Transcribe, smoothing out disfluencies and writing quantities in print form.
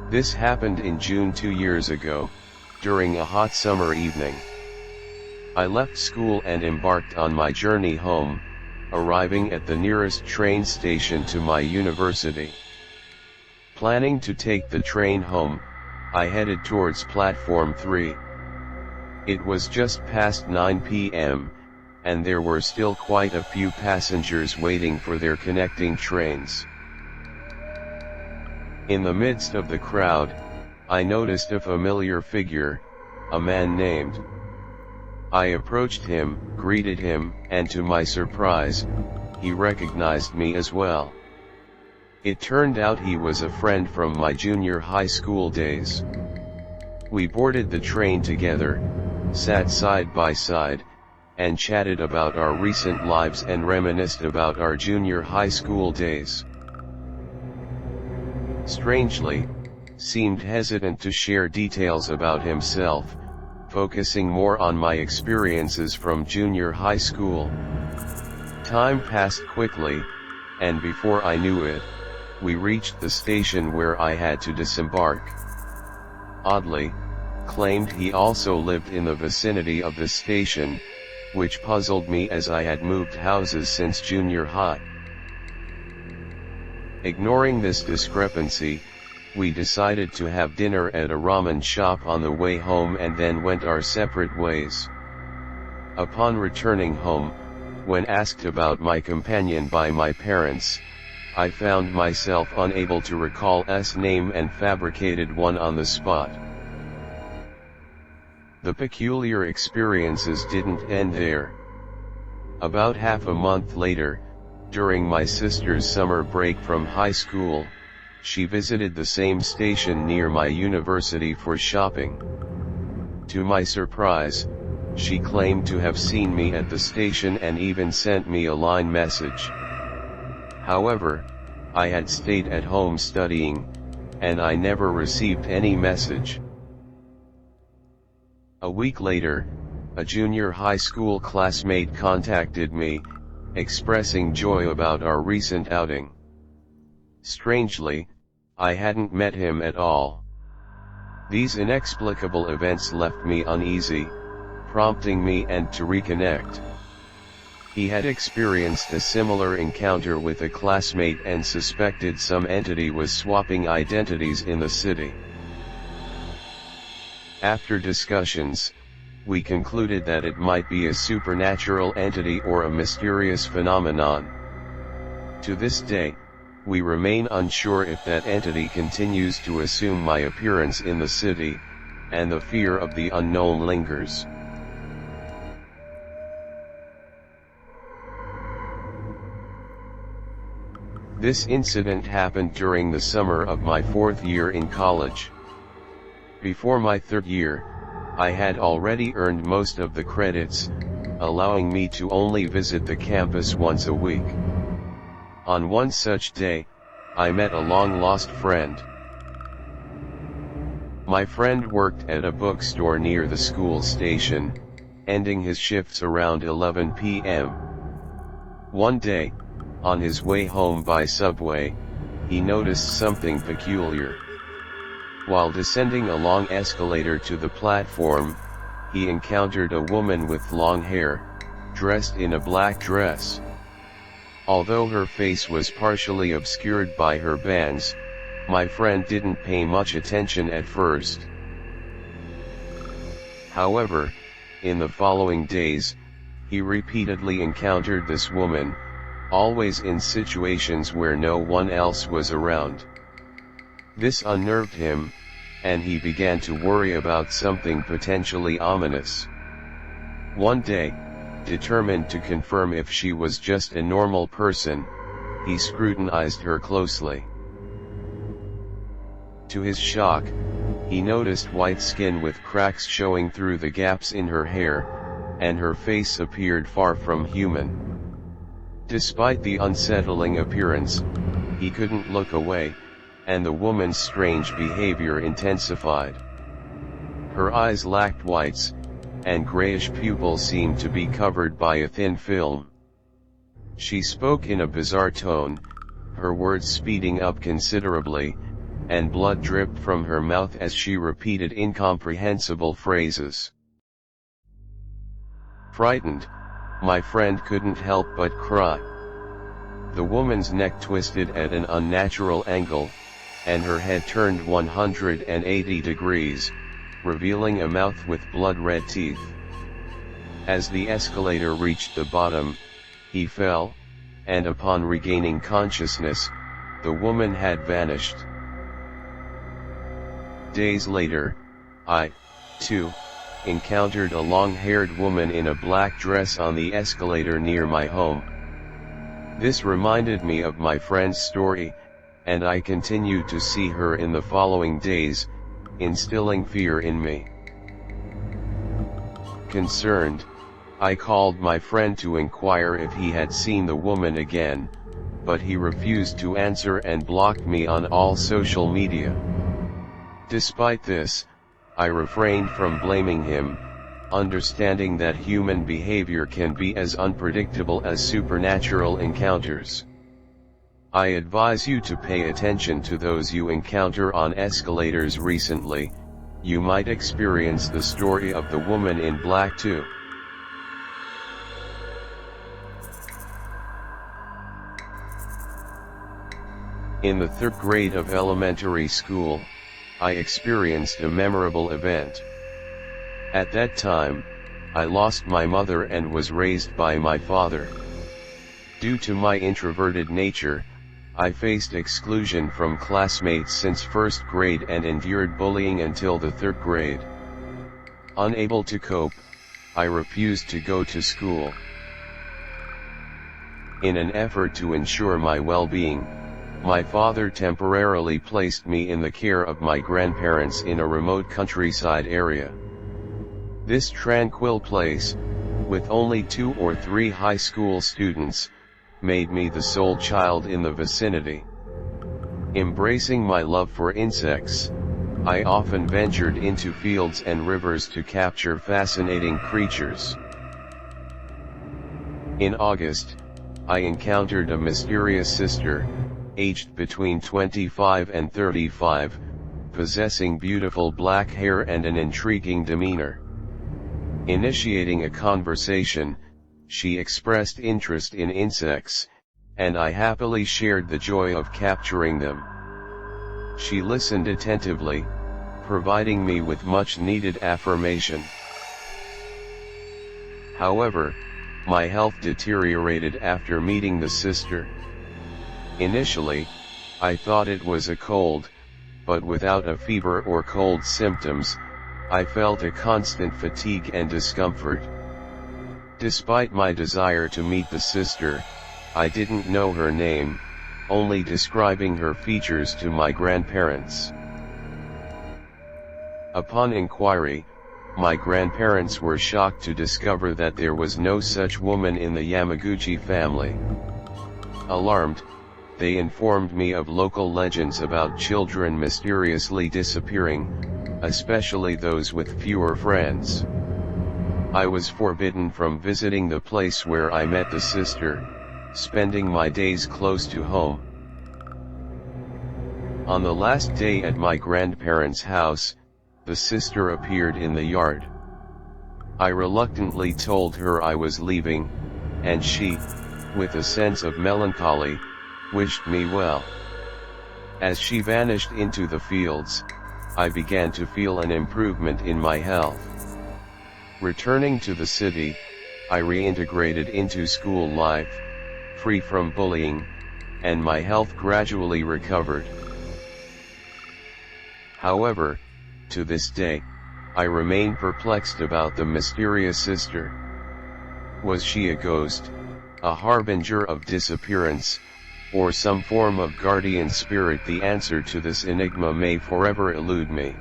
This happened in June 2 years ago, during a hot summer evening. I left school and embarked on my journey home, arriving at the nearest train station to my university. Planning to take the train home, I headed towards platform 3. It was just past 9 p.m., and there were still quite a few passengers waiting for their connecting trains. In the midst of the crowd, I noticed a familiar figure, a man named. I approached him, greeted him, and to my surprise, he recognized me as well. It turned out he was a friend from my junior high school days. We boarded the train together, sat side by side, and chatted about our recent lives and reminisced about our junior high school days. Strangely, seemed hesitant to share details about himself, focusing more on my experiences from junior high school. Time passed quickly, and before I knew it, we reached the station where I had to disembark. Oddly, claimed he also lived in the vicinity of the station, which puzzled me as I had moved houses since junior high. Ignoring this discrepancy, we decided to have dinner at a ramen shop on the way home and then went our separate ways. Upon returning home, when asked about my companion by my parents, I found myself unable to recall his name and fabricated one on the spot. The peculiar experiences didn't end there. About half a month later, during my sister's summer break from high school, she visited the same station near my university for shopping. To my surprise, she claimed to have seen me at the station and even sent me a line message. However, I had stayed at home studying, and I never received any message. A week later, a junior high school classmate contacted me, expressing joy about our recent outing. Strangely, I hadn't met him at all. These inexplicable events left me uneasy, prompting me to reconnect. He had experienced a similar encounter with a classmate and suspected some entity was swapping identities in the city. After discussions, we concluded that it might be a supernatural entity or a mysterious phenomenon. To this day, we remain unsure if that entity continues to assume my appearance in the city, and the fear of the unknown lingers. This incident happened during the summer of my 4th year in college. Before my 3rd year, I had already earned most of the credits, allowing me to only visit the campus once a week. On one such day, I met a long-lost friend. My friend worked at a bookstore near the school station, ending his shifts around 11 p.m. One day, on his way home by subway, he noticed something peculiar. While descending a long escalator to the platform, he encountered a woman with long hair, dressed in a black dress. Although her face was partially obscured by her bands, my friend didn't pay much attention at first. However, in the following days, he repeatedly encountered this woman, always in situations where no one else was around. This unnerved him, and he began to worry about something potentially ominous. One day, determined to confirm if she was just a normal person, he scrutinized her closely. To his shock, he noticed white skin with cracks showing through the gaps in her hair, and her face appeared far from human. Despite the unsettling appearance, he couldn't look away, and the woman's strange behavior intensified. Her eyes lacked whites, and grayish pupils seemed to be covered by a thin film. She spoke in a bizarre tone, her words speeding up considerably, and blood dripped from her mouth as she repeated incomprehensible phrases. Frightened, my friend couldn't help but cry. The woman's neck twisted at an unnatural angle, and her head turned 180 degrees, revealing a mouth with blood-red teeth. As the escalator reached the bottom, he fell, and upon regaining consciousness, the woman had vanished. Days later, I, too, encountered a long-haired woman in a black dress on the escalator near my home. This reminded me of my friend's story, and I continued to see her in the following days, instilling fear in me. Concerned, I called my friend to inquire if he had seen the woman again, but he refused to answer and blocked me on all social media. Despite this, I refrained from blaming him, understanding that human behavior can be as unpredictable as supernatural encounters. I advise you to pay attention to those you encounter on escalators recently. You might experience the story of the woman in black too. In the 3rd grade of elementary school, I experienced a memorable event. At that time, I lost my mother and was raised by my father. Due to my introverted nature, I faced exclusion from classmates since 1st grade and endured bullying until the 3rd grade. Unable to cope, I refused to go to school. In an effort to ensure my well-being, my father temporarily placed me in the care of my grandparents in a remote countryside area. This tranquil place, with only 2 or 3 high school students, made me the sole child in the vicinity. Embracing my love for insects, I often ventured into fields and rivers to capture fascinating creatures. In August, I encountered a mysterious sister, aged between 25 and 35, possessing beautiful black hair and an intriguing demeanor. Initiating a conversation, she expressed interest in insects, and I happily shared the joy of capturing them. She listened attentively, providing me with much needed affirmation. However, my health deteriorated after meeting the sister. Initially, I thought it was a cold, but without a fever or cold symptoms, I felt a constant fatigue and discomfort. Despite my desire to meet the sister, I didn't know her name, only describing her features to my grandparents. Upon inquiry, my grandparents were shocked to discover that there was no such woman in the Yamaguchi family. Alarmed, they informed me of local legends about children mysteriously disappearing, especially those with fewer friends. I was forbidden from visiting the place where I met the sister, spending my days close to home. On the last day at my grandparents' house, the sister appeared in the yard. I reluctantly told her I was leaving, and she, with a sense of melancholy, wished me well. As she vanished into the fields, I began to feel an improvement in my health. Returning to the city, I reintegrated into school life, free from bullying, and my health gradually recovered. However, to this day, I remain perplexed about the mysterious sister. Was she a ghost, a harbinger of disappearance, or some form of guardian spirit? The answer to this enigma may forever elude me.